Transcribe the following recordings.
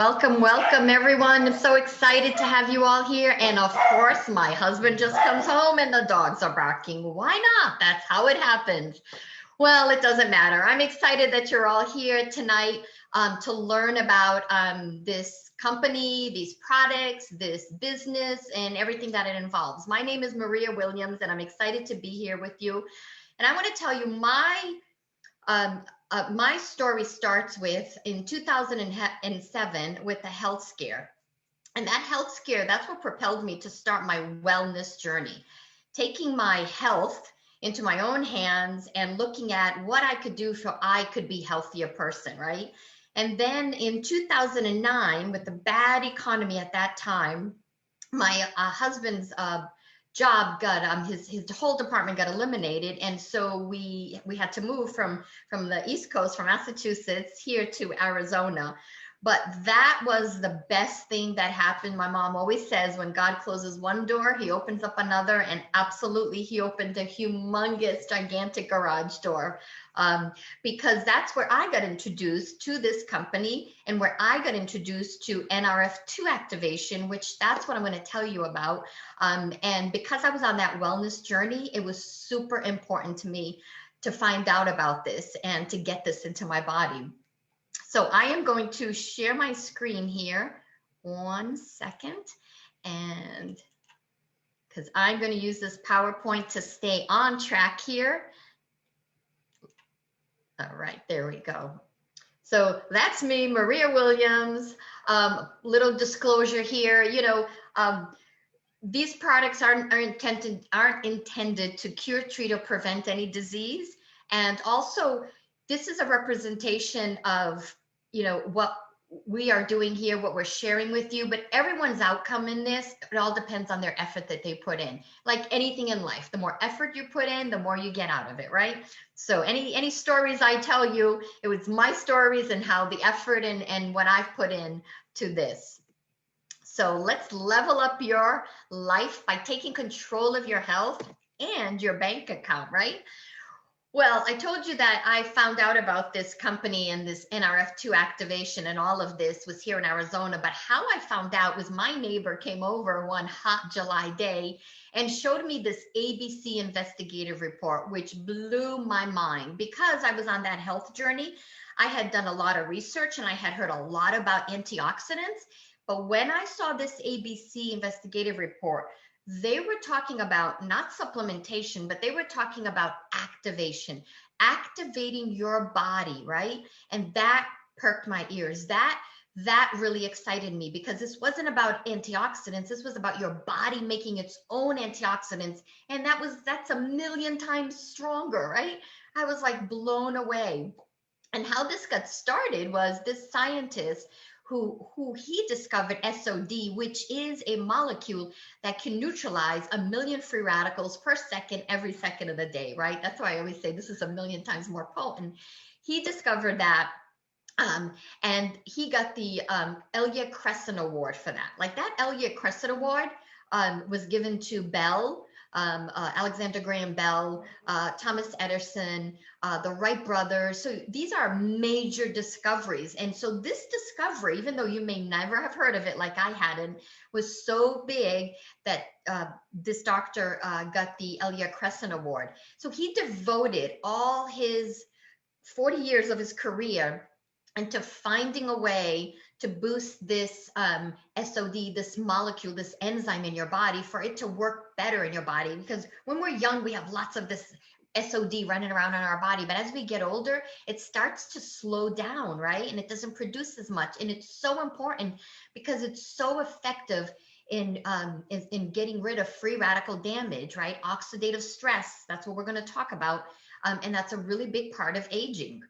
Welcome, welcome everyone. I'm so excited to have you all here. And of course, my husband just comes home and the dogs are barking. Why not? That's how it happens. Well, it doesn't matter. I'm excited that you're all here tonight to learn about this company, these products, this business, and everything that it involves. My name is Maria Williams, and I'm excited to be here with you. And I want to tell you um, my story starts with in 2007 with a health scare. And that health scare, that's what propelled me to start my wellness journey, taking my health into my own hands and looking at what I could do so I could be a healthier person, right? And then in 2009, with the bad economy at that time, my husband's job got his whole department got eliminated, and so we had to move from the East Coast, from Massachusetts here to Arizona. But that was the best thing that happened. My mom always says when God closes one door, he opens up another, and absolutely he opened a humongous gigantic garage door, um, because that's where I got introduced to this company and where I got introduced to NRF2 activation, which that's what I'm going to tell you about. And because I was on that wellness journey, it was super important to me to find out about this and to get this into my body. So I am going to share my screen here. 1 second. And because I'm going to use this PowerPoint to stay on track here. All right, there we go. So that's me, Maria Williams. Little disclosure here, these products aren't intended to cure, treat, or prevent any disease. And also, this is a representation of, what we are doing here, what we're sharing with you. But everyone's outcome in this, it all depends on their effort that they put in. Like anything in life, the more effort you put in, the more you get out of it, right? So any stories I tell you, it was my stories and how the effort and what I've put in to this. So let's level up your life by taking control of your health and your bank account, right? Well, I told you that I found out about this company and this NRF2 activation, and all of this was here in Arizona. But how I found out was my neighbor came over one hot July day and showed me this ABC investigative report, which blew my mind because I was on that health journey. I had done a lot of research and I had heard a lot about antioxidants. But when I saw this ABC investigative report, they were talking about not supplementation, but they were talking about activation, activating your body, right? And that perked my ears. That really excited me because this wasn't about antioxidants. This was about your body making its own antioxidants. And that's a million times stronger, right? I was like blown away. And how this got started was this scientist who he discovered SOD, which is a molecule that can neutralize a million free radicals per second every second of the day, right? That's why I always say this is a million times more potent. He discovered that, um, and he got the Elia Crescent Award for that. Like that Elia Crescent Award was given to Bell, Alexander Graham Bell, Thomas Edison, the Wright brothers. So these are major discoveries. And so this discovery, even though you may never have heard of it like I hadn't, was so big that this doctor got the Elia Crescent Award. So he devoted all his 40 years of his career into finding a way to boost this SOD, this molecule, this enzyme in your body for it to work better in your body. Because when we're young, we have lots of this SOD running around in our body. But as we get older, it starts to slow down, right? And it doesn't produce as much. And it's so important because it's so effective in getting rid of free radical damage, right? Oxidative stress, that's what we're going to talk about. And that's a really big part of aging.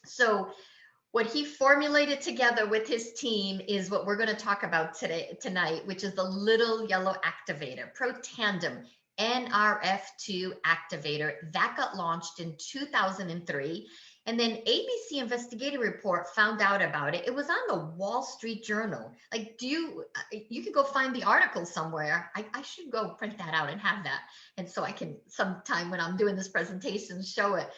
So what he formulated together with his team is what we're going to talk about tonight, which is the little yellow activator, Protandem NRF2 activator that got launched in 2003. And then ABC investigative report found out about it. It was on the Wall Street Journal. Like, you can go find the article somewhere. I should go print that out and have that. And so I can sometime when I'm doing this presentation, show it.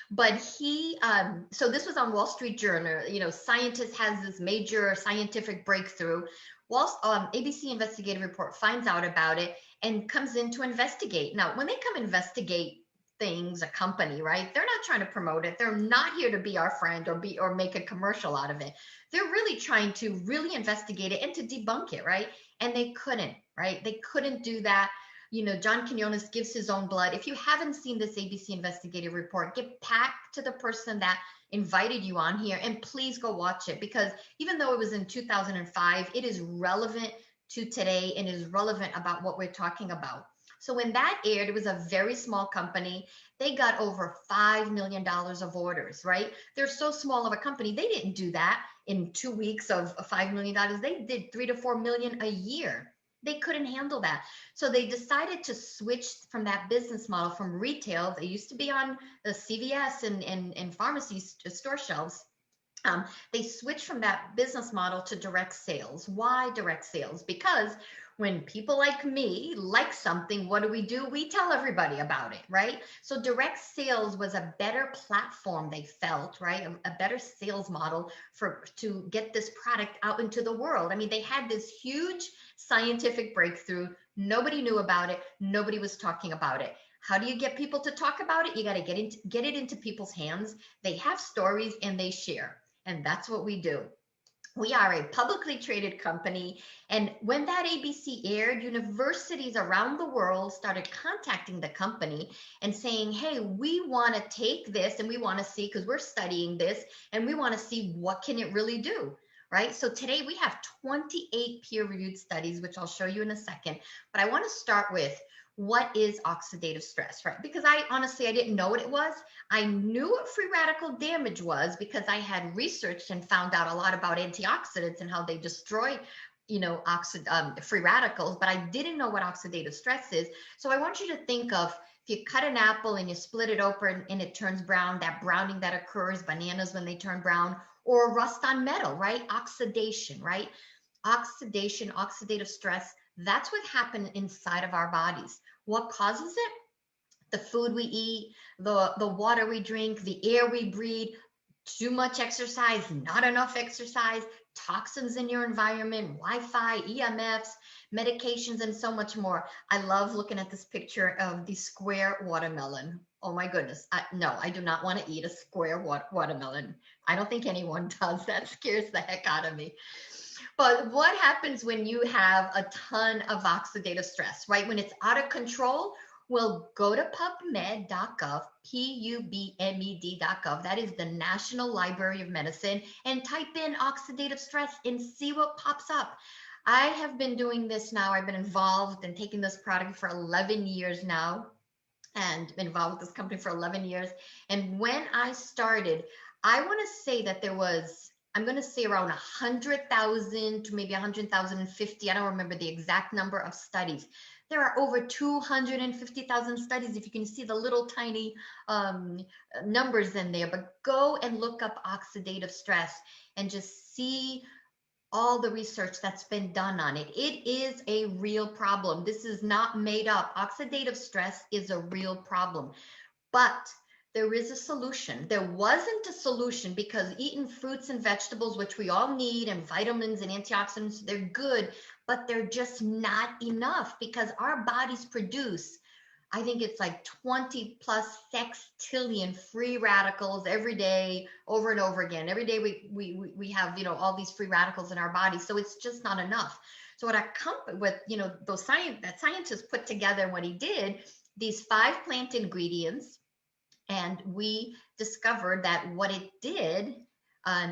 But so this was on Wall Street Journal. Scientist has this major scientific breakthrough. ABC investigative report finds out about it and comes in to investigate. Now, when they come investigate things, a company, right? They're not trying to promote it. They're not here to be our friend or make a commercial out of it. They're really trying to really investigate it and to debunk it, right? And they couldn't, right? They couldn't do that. John Quinones gives his own blood. If you haven't seen this ABC investigative report, get back to the person that invited you on here and please go watch it, because even though it was in 2005, it is relevant to today and is relevant about what we're talking about. So when that aired, it was a very small company. They got over $5 million of orders, right? They're so small of a company. They didn't do that in 2 weeks of $5 million. They did 3 to 4 million a year. They couldn't handle that. So they decided to switch from that business model from retail. They used to be on the CVS and pharmacy store shelves. They switched from that business model to direct sales. Why direct sales? Because when people like me like something, what do? We tell everybody about it, right? So direct sales was a better platform, they felt, right? A better sales model to get this product out into the world. I mean, they had this huge scientific breakthrough. Nobody knew about it. Nobody was talking about it. How do you get people to talk about it? You got to get it into people's hands. They have stories and they share. And that's what we do. We are a publicly traded company. And when that ABC aired, universities around the world started contacting the company and saying, hey, we want to take this and we want to see, because we're studying this and we want to see what can it really do. Right. So today we have 28 peer-reviewed studies, which I'll show you in a second. But I want to start with, what is oxidative stress, right? Because I didn't know what it was. I knew what free radical damage was because I had researched and found out a lot about antioxidants and how they destroy, free radicals, but I didn't know what oxidative stress is. So I want you to think of, if you cut an apple and you split it open and it turns brown, that browning that occurs, bananas when they turn brown, or rust on metal, right? Oxidation, right? Oxidation, oxidative stress, that's what happens inside of our bodies. What causes it? The food we eat, the water we drink, the air we breathe, too much exercise, not enough exercise, toxins in your environment, Wi-Fi, EMFs, medications, and so much more. I love looking at this picture of the square watermelon. Oh my goodness. No, I do not want to eat a square watermelon. I don't think anyone does. That scares the heck out of me. But what happens when you have a ton of oxidative stress, right? When it's out of control, well, go to pubmed.gov, PUBMED.gov. That is the National Library of Medicine, and type in oxidative stress and see what pops up. I have been doing this now. I've been involved and taking this product for 11 years now, and been involved with this company for 11 years. And when I started, I want to say that there was, I'm going to say around 100,000 to maybe 100,050. I don't remember the exact number of studies. There are over 250,000 studies, if you can see the little tiny numbers in there. But go and look up oxidative stress and just see all the research that's been done on it. It is a real problem. This is not made up. Oxidative stress is a real problem. But there is a solution. There wasn't a solution because eating fruits and vegetables, which we all need, and vitamins and antioxidants, they're good, but they're just not enough because our bodies produce, I think it's like 20 plus sextillion free radicals every day, over and over again. Every day we have, all these free radicals in our body. So it's just not enough. So what those scientists put together, and what he did, these 5 plant ingredients, and we discovered that what it did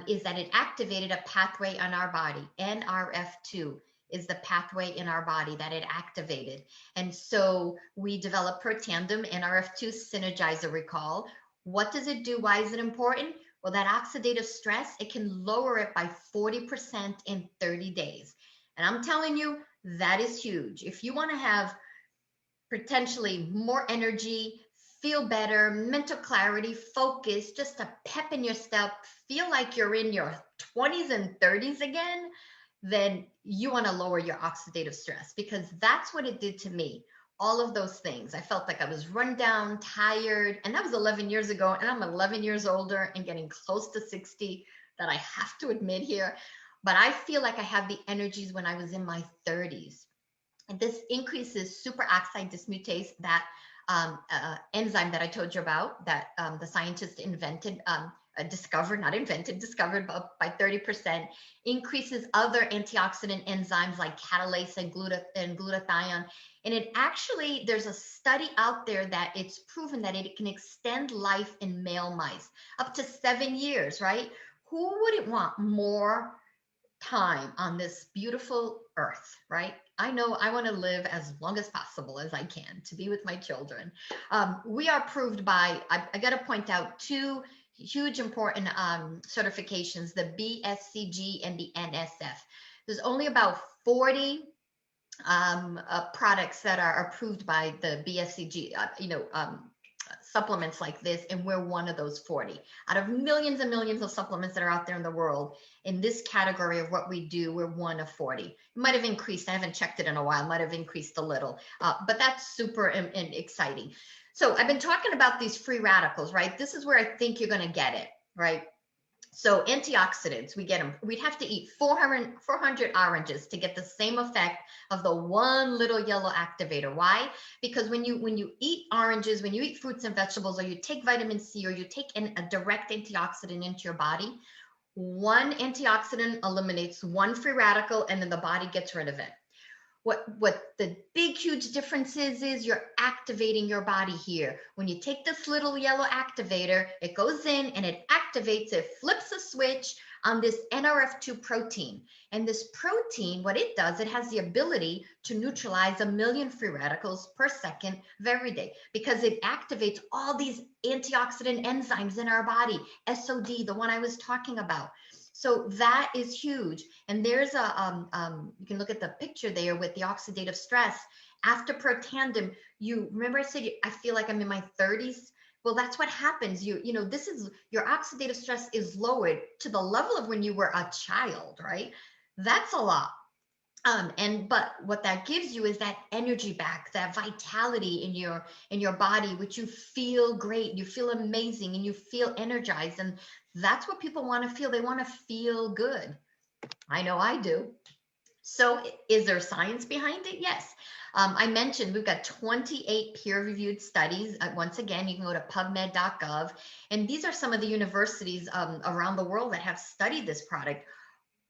is that it activated a pathway in our body. NRF2 is the pathway in our body that it activated. And so we developed Protandim, NRF2 Synergizer Recall. What does it do? Why is it important? Well, that oxidative stress, it can lower it by 40% in 30 days. And I'm telling you, that is huge. If you want to have potentially more energy, feel better, mental clarity, focus, just a pep in your step, feel like you're in your 20s and 30s again, then you want to lower your oxidative stress, because that's what it did to me. all of those things. I felt like I was run down, tired, and that was 11 years ago. And I'm 11 years older and getting close to 60, that I have to admit here. But I feel like I have the energies when I was in my 30s. And this increases superoxide dismutase, that enzyme that I told you about, that the scientists invented, discovered, not invented, discovered by 30%, increases other antioxidant enzymes like catalase and, glutathione. And it actually, there's a study out there that it's proven that it can extend life in male mice up to 7 years, right? Who wouldn't want more time on this beautiful earth, right? I know I want to live as long as possible as I can to be with my children. We are proved by, I got to point out two huge important certifications, the BSCG and the NSF. There's only about 40 products that are approved by the BSCG, supplements like this, and we're one of those 40 out of millions and millions of supplements that are out there in the world. In this category of what we do, we're one of 40. It might have increased. I haven't checked it in a while. Might have increased a little, but that's super and exciting. So I've been talking about these free radicals, right? This is where I think you're going to get it, right? So antioxidants, we get them. We'd have to eat 400 oranges to get the same effect of the one little yellow activator. Why? Because when you eat oranges, when you eat fruits and vegetables, or you take vitamin C, or you take a direct antioxidant into your body, one antioxidant eliminates one free radical, and then the body gets rid of it. What the big huge difference is you're activating your body here. When you take this little yellow activator, it goes in and it activates, it flips a switch on this NRF2 protein. And this protein, what it does, it has the ability to neutralize 1 million free radicals per second of every day, because it activates all these antioxidant enzymes in our body, SOD, the one I was talking about. So that is huge. And there's you can look at the picture there with the oxidative stress. After Protandim, you remember I said, I feel like I'm in my 30s. Well, that's what happens. This is, your oxidative stress is lowered to the level of when you were a child, right? That's a lot. But what that gives you is that energy back, that vitality in your body, which you feel great, you feel amazing, and you feel energized. And that's what people want to feel. They want to feel good. I know I do. So is there science behind it? Yes. I mentioned we've got 28 peer-reviewed studies. Once again, you can go to pubmed.gov. And these are some of the universities around the world that have studied this product.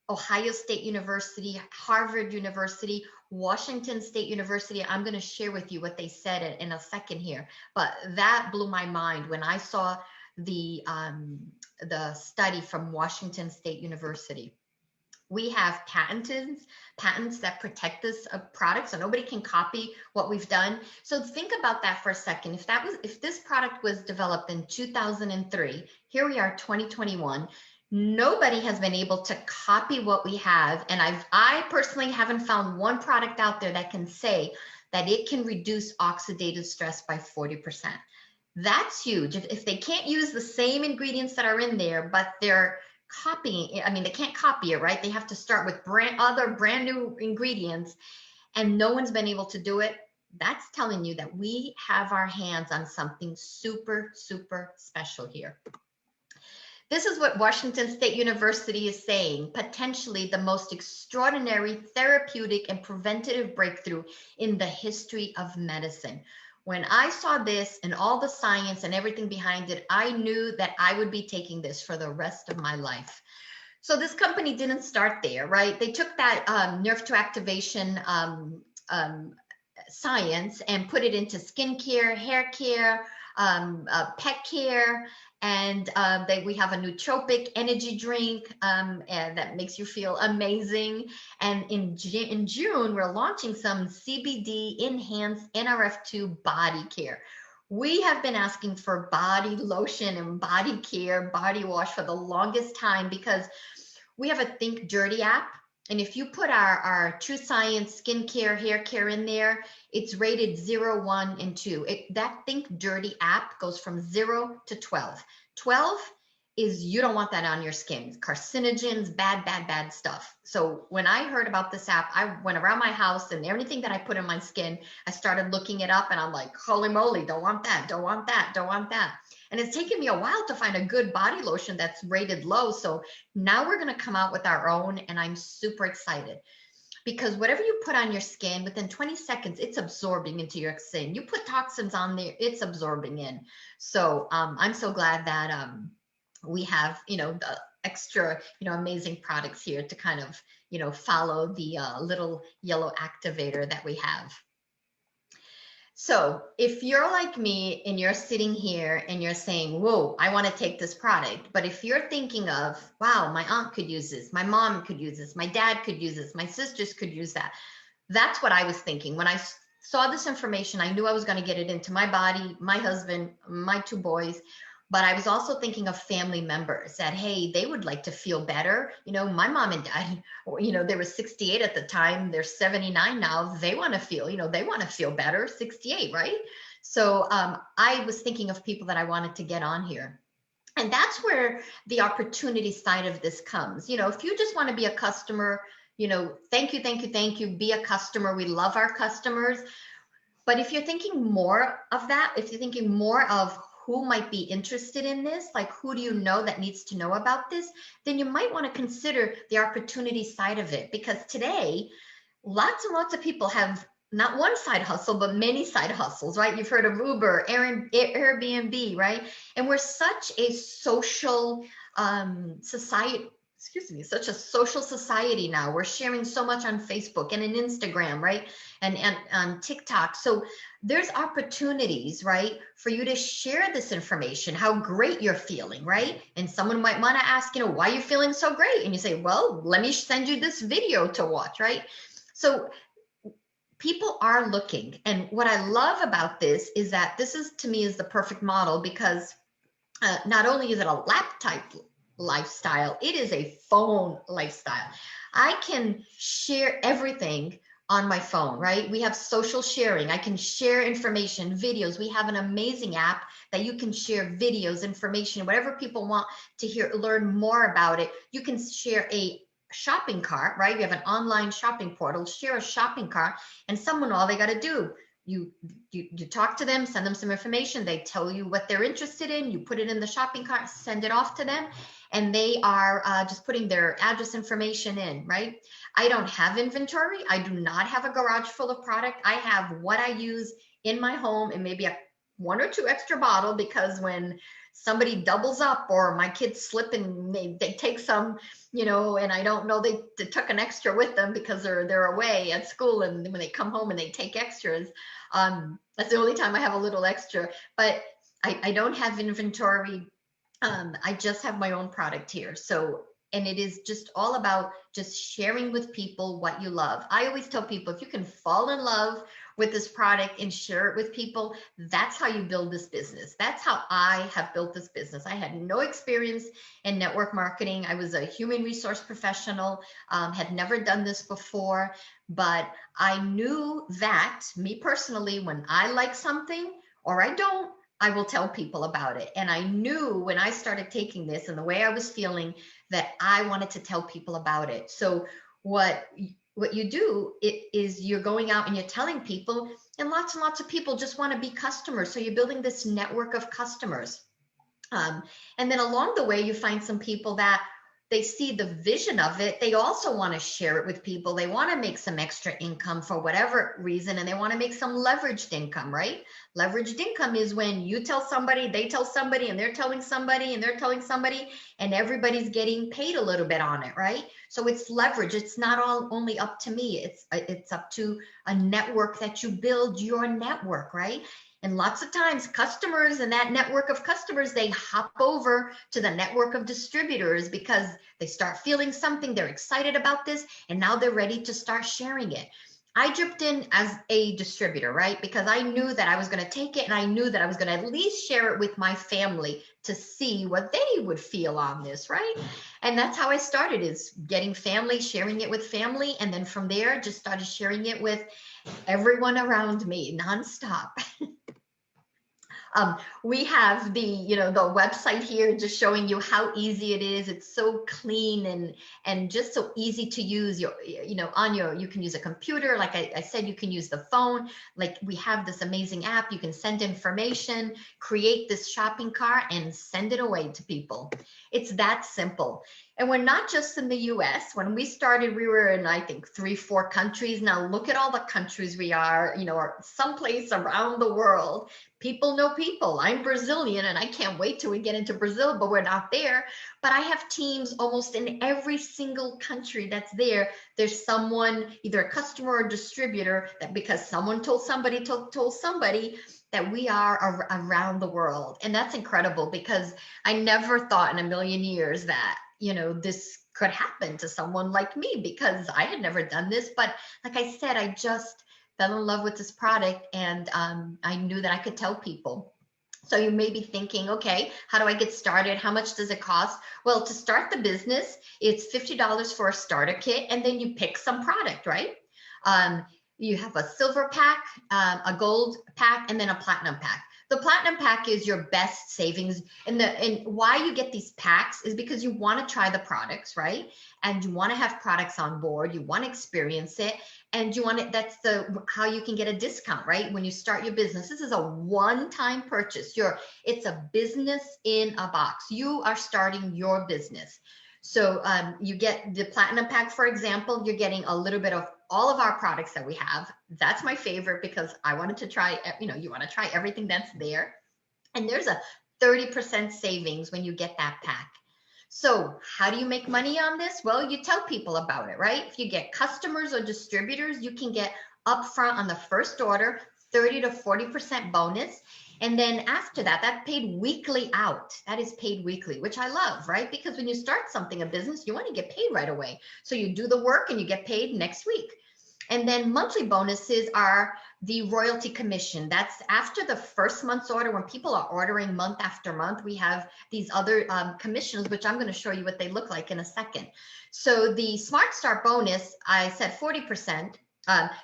Ohio State University, Harvard University, Washington State University. I'm going to share with you what they said in a second here. But that blew my mind when I saw the study from Washington State University. We have patents that protect this product, so nobody can copy what we've done. So think about that for a second. If this product was developed in 2003, here we are, 2021. Nobody has been able to copy what we have. And I personally haven't found one product out there that can say that it can reduce oxidative stress by 40%. That's huge. If they can't use the same ingredients that are in there, but they're copying, I mean, they can't copy it, right? They have to start with brand new ingredients, and no one's been able to do it. That's telling you that we have our hands on something super, super special here. This is what Washington State University is saying, potentially the most extraordinary therapeutic and preventative breakthrough in the history of medicine. When I saw this and all the science and everything behind it, I knew that I would be taking this for the rest of my life. So this company didn't start there, right? They took that nerve to activation science and put it into skincare, hair care, pet care, and we have a nootropic energy drink and that makes you feel amazing. And in June, we're launching some CBD enhanced NRF2 body care. We have been asking for body lotion and body care, body wash for the longest time, because we have a Think Dirty app. And if you put our True Science skincare, hair care in there, it's rated 0, 1, and 2. That Think Dirty app goes from 0 to 12. 12 is you don't want that on your skin. Carcinogens, bad, bad, bad stuff. So when I heard about this app, I went around my house and everything that I put in my skin, I started looking it up and I'm like, holy moly, don't want that, don't want that, don't want that. And it's taken me a while to find a good body lotion that's rated low. So now we're going to come out with our own, and I'm super excited because whatever you put on your skin, within 20 seconds, it's absorbing into your skin. You put toxins on there, it's absorbing in. So I'm so glad that we have, the extra, amazing products here to kind of, follow the little yellow activator that we have. So if you're like me and you're sitting here and you're saying, whoa, I want to take this product. But if you're thinking of, wow, my aunt could use this, my mom could use this, my dad could use this, my sisters could use that. That's what I was thinking. When I saw this information, I knew I was going to get it into my body, my husband, my 2 boys. But I was also thinking of family members that, hey, they would like to feel better. My mom and dad, they were 68 at the time. They're 79 now. They want to feel, they want to feel better, 68, right? So I was thinking of people that I wanted to get on here. And that's where the opportunity side of this comes. If you just want to be a customer, thank you, thank you, thank you. Be a customer. We love our customers. But if you're thinking more of that, if you're thinking more of who might be interested in this, like who do you know that needs to know about this, then you might want to consider the opportunity side of it. Because today, lots and lots of people have not one side hustle, but many side hustles, right? You've heard of Uber, Airbnb, right? And we're such a social society, such a social society now. We're sharing so much on Facebook and in Instagram, right? And on TikTok. So there's opportunities, right, for you to share this information, how great you're feeling, right? And someone might want to ask, why are you feeling so great? And you say, well, let me send you this video to watch, right? So people are looking. And what I love about this is that this is, to me, is the perfect model because not only is it a laptop lifestyle, it is a phone lifestyle. I can share everything on my phone, right? We have social sharing. I can share information, videos. We have an amazing app that you can share videos, information, whatever people want to hear, learn more about it. You can share a shopping cart, right? We have an online shopping portal, share a shopping cart, and someone, all they got to do, you talk to them, send them some information. They tell you what they're interested in. You put it in the shopping cart, send it off to them, and they are just putting their address information in, right? I don't have inventory. I do not have a garage full of product. I have what I use in my home and maybe 1 or 2 extra bottle, because when somebody doubles up or my kids slip and they take some, and I don't know, they took an extra with them because they're away at school, and when they come home and they take extras, that's the only time I have a little extra. But I don't have inventory. I just have my own product here. So, and it is just all about just sharing with people what you love. I always tell people, if you can fall in love with this product and share it with people, that's how you build this business. That's how I have built this business. I had no experience in network marketing. I was a human resource professional, had never done this before, but I knew that, me personally, when I like something or I don't, I will tell people about it. And I knew when I started taking this and the way I was feeling that I wanted to tell people about it. So what you do is you're going out and you're telling people, and lots of people just want to be customers. So you're building this network of customers. And then along the way, you find some people that they see the vision of it. They also want to share it with people. They want to make some extra income for whatever reason, and they want to make some leveraged income, right? Leveraged income is when you tell somebody, they tell somebody, and they're telling somebody, and they're telling somebody, and everybody's getting paid a little bit on it, right? So it's leverage. It's not all only up to me. It's up to a network that you build your network, right? And lots of times customers and that network of customers, they hop over to the network of distributors because they start feeling something, they're excited about this, and now they're ready to start sharing it. I jumped in as a distributor, right? Because I knew that I was going to take it, and I knew that I was going to at least share it with my family to see what they would feel on this, right? And that's how I started, is getting family, sharing it with family. And then from there, just started sharing it with everyone around me nonstop. We have the website here just showing you how easy it is. It's so clean and just so easy to use. You can use a computer. Like I said, you can use the phone. Like we have this amazing app. You can send information, create this shopping cart, and send it away to people. It's that simple. And we're not just in the US. When we started, we were in, I think, 3-4 countries. Now look at all the countries we are, or someplace around the world. People know people. I'm Brazilian and I can't wait till we get into Brazil, but we're not there. But I have teams almost in every single country that's there. There's someone, either a customer or distributor, that because someone told somebody, that we are around the world. And that's incredible, because I never thought in a million years that, this could happen to someone like me, because I had never done this. But like I said, I just fell in love with this product, and I knew that I could tell people. So you may be thinking, okay, how do I get started? How much does it cost? Well, to start the business, it's $50 for a starter kit, and then you pick some product, right? You have a silver pack, a gold pack, and then a platinum pack. The platinum pack is your best savings. And why you get these packs is because you want to try the products, right? And you want to have products on board. You want to experience it. And that's how you can get a discount, right? When you start your business, this is a one-time purchase. It's a business in a box. You are starting your business. So you get the platinum pack, for example, you're getting a little bit of all of our products that we have. That's my favorite, because I wanted to try, you want to try everything that's there. And there's a 30% savings when you get that pack. So how do you make money on this? Well, you tell people about it, right? If you get customers or distributors, you can get upfront on the first order, 30 to 40% bonus. And then after that paid weekly out. That is paid weekly, which I love, right? Because when you start something, a business, you want to get paid right away. So you do the work and you get paid next week. And then monthly bonuses are the royalty commission. That's after the first month's order. When people are ordering month after month, we have these other commissions, which I'm going to show you what they look like in a second. So the Smart Start bonus, I said 40%.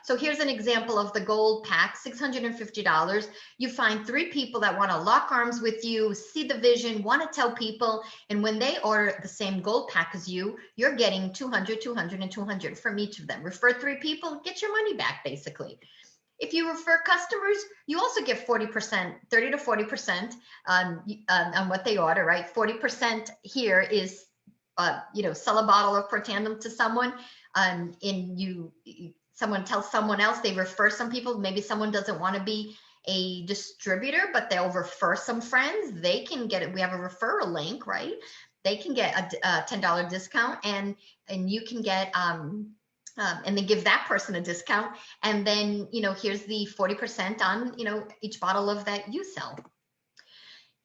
So here's an example of the gold pack, $650. You find 3 people that want to lock arms with you, see the vision, want to tell people. And when they order the same gold pack as you, you're getting 200, 200, and 200 from each of them. Refer 3 people, get your money back, basically. If you refer customers, you also get 40%, 30 to 40% on what they order, right? 40% here is, sell a bottle of Protandim to someone, someone tells someone else, they refer some people. Maybe someone doesn't want to be a distributor, but they'll refer some friends. They can get it. We have a referral link, right? They can get a $10 discount, and you can get, and then give that person a discount. And then, here's the 40% on, each bottle of that you sell.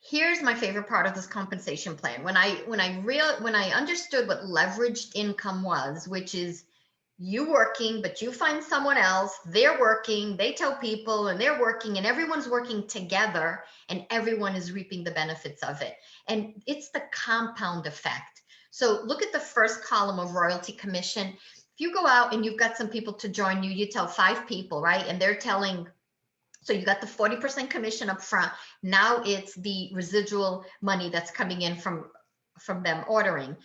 Here's my favorite part of this compensation plan. When I understood what leveraged income was, which is you working, but you find someone else, they're working, they tell people, and they're working, and everyone's working together, and everyone is reaping the benefits of it. And it's the compound effect. So look at the first column of royalty commission. If you go out and you've got some people to join you, you tell 5 people, right? And they're telling, so you got the 40% commission up front. Now it's the residual money that's coming in from them ordering.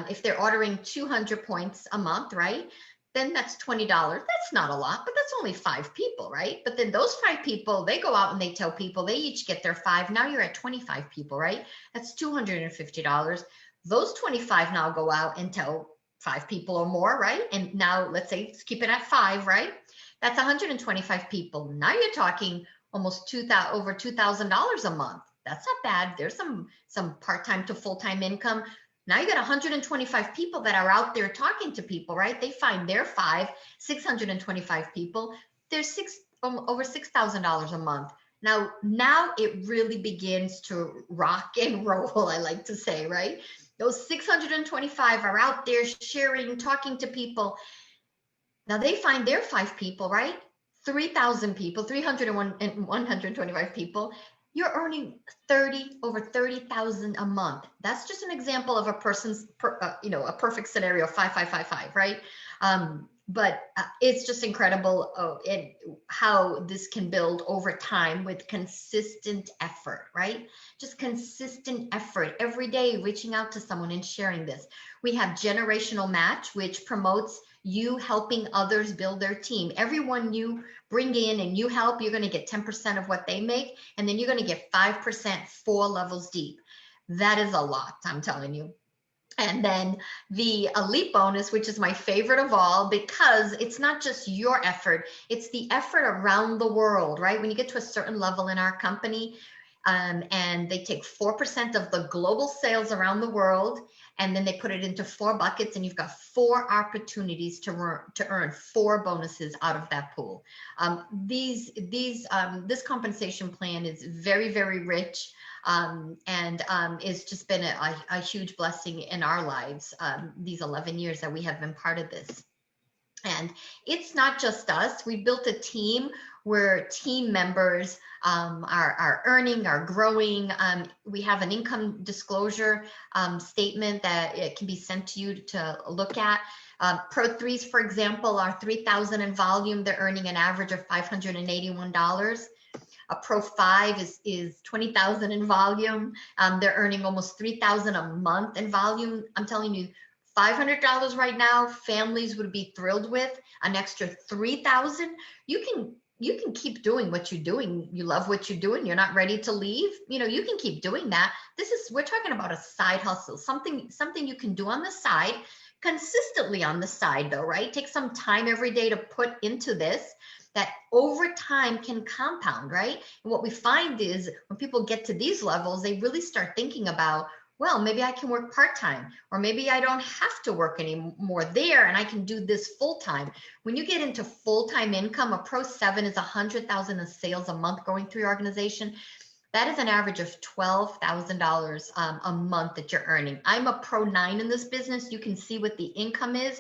If they're ordering 200 points a month, right? Then that's $20. That's not a lot, but that's only 5 people, right? But then those 5 people, they go out and they tell people, they each get their 5. Now you're at 25 people, right? That's $250. Those 25 now go out and tell 5 people or more, right? And now let's say, let's keep it at 5, right? That's 125 people. Now you're talking almost over $2,000 a month. That's not bad. There's some part-time to full-time income. Now you got 125 people that are out there talking to people, right? They find their 625 people. There's over $6,000 a month. Now it really begins to rock and roll, I like to say, right? Those 625 are out there sharing, talking to people. Now they find their 5 people, right? 3,000 people, 301 and 125 people. You're earning over 30,000 a month. That's just an example of a person's, a perfect scenario, 5, 5, 5, 5, right? But it's just incredible how this can build over time with consistent effort, right? Just consistent effort every day, reaching out to someone and sharing this. We have Generational Match, which promotes you helping others build their team. Everyone you bring in and you help, you're going to get 10% of what they make, and then you're going to get 5% 4 levels deep. That is a lot, I'm telling you. And then the elite bonus, which is my favorite of all, because it's not just your effort, it's the effort around the world, right? When you get to a certain level in our company, and they take 4% of the global sales around the world, and then they put it into 4 buckets, and you've got 4 opportunities to earn 4 bonuses out of that pool. This compensation plan is very, very rich. It's just been a huge blessing in our lives, these 11 years that we have been part of this. And it's not just us. We built a team where team members are earning, are growing. We have an income disclosure statement that it can be sent to you to look at. Pro 3s, for example, are 3,000 in volume. They're earning an average of $581. A Pro 5 is 20,000 in volume. They're earning almost 3,000 a month in volume. I'm telling you, $500 right now, families would be thrilled with. An extra 3,000. You can keep doing what you're doing. You love what you're doing. You're not ready to leave. You can keep doing that. We're talking about a side hustle, something you can do on the side, consistently on the side though, right? Take some time every day to put into this, that over time can compound, right? And what we find is when people get to these levels, they really start thinking about, well, maybe I can work part-time, or maybe I don't have to work anymore there and I can do this full-time. When you get into full-time income, a Pro 7 is 100,000 in sales a month going through your organization. That is an average of $12,000 a month that you're earning. I'm a Pro 9 in this business. You can see what the income is.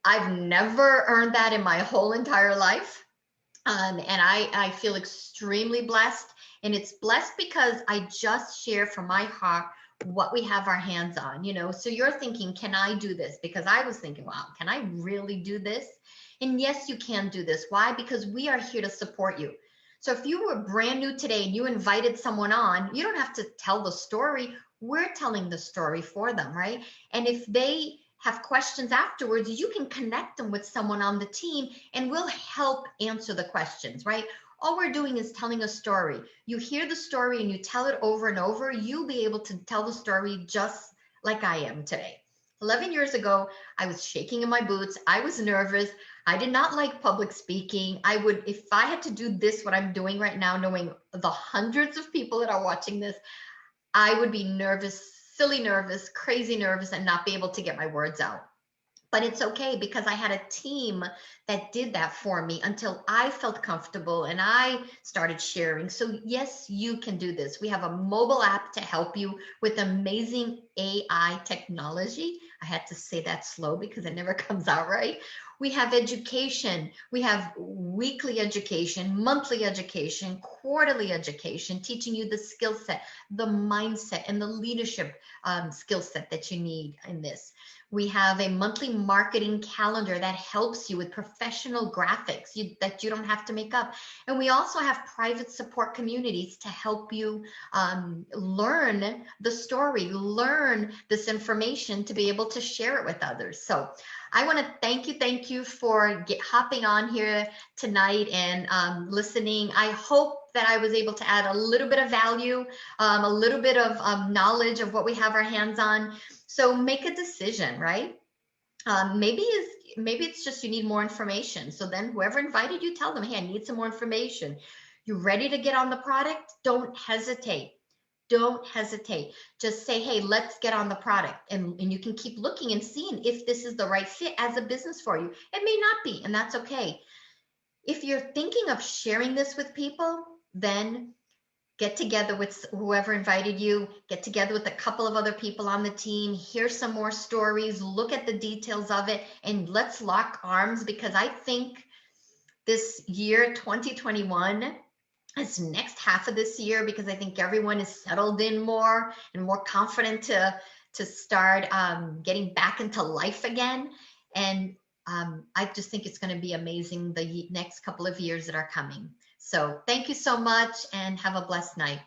I've never earned that in my whole entire life. And I feel extremely blessed. And it's blessed because I just share from my heart what we have our hands on, So you're thinking, can I do this? Because I was thinking, wow, can I really do this? And yes, you can do this. Why? Because we are here to support you. So if you were brand new today and you invited someone on, you don't have to tell the story. We're telling the story for them, right? And if they have questions afterwards, you can connect them with someone on the team and we'll help answer the questions, right? All we're doing is telling a story. You hear the story and you tell it over and over, you'll be able to tell the story just like I am today. 11 years ago, I was shaking in my boots. I was nervous. I did not like public speaking. If I had to do this, what I'm doing right now, knowing the hundreds of people that are watching this, I would be nervous, silly nervous, crazy nervous, and not be able to get my words out. But it's okay because I had a team that did that for me until I felt comfortable and I started sharing. So yes, you can do this. We have a mobile app to help you with amazing AI technology. I had to say that slow because it never comes out right. We have education. We have weekly education, monthly education, quarterly education, teaching you the skill set, the mindset, and the leadership skill set that you need in this. We have a monthly marketing calendar that helps you with professional graphics that you don't have to make up. And we also have private support communities to help you learn the story, learn this information to be able to share it with others. So I want to thank you for hopping on here tonight and listening. I hope that I was able to add a little bit of value, a little bit of knowledge of what we have our hands on. So make a decision, right? Maybe it's just you need more information. So then whoever invited you, tell them, hey, I need some more information. You ready to get on the product? Don't hesitate. Don't hesitate. Just say, hey, let's get on the product. And you can keep looking and seeing if this is the right fit as a business for you. It may not be, and that's okay. If you're thinking of sharing this with people, then get together with whoever invited you, get together with a couple of other people on the team, hear some more stories, look at the details of it, and let's lock arms, because I think this year, 2021, this next half of this year, because I think everyone is settled in more and more confident to start getting back into life again. And I just think it's going to be amazing the next couple of years that are coming. So thank you so much and have a blessed night.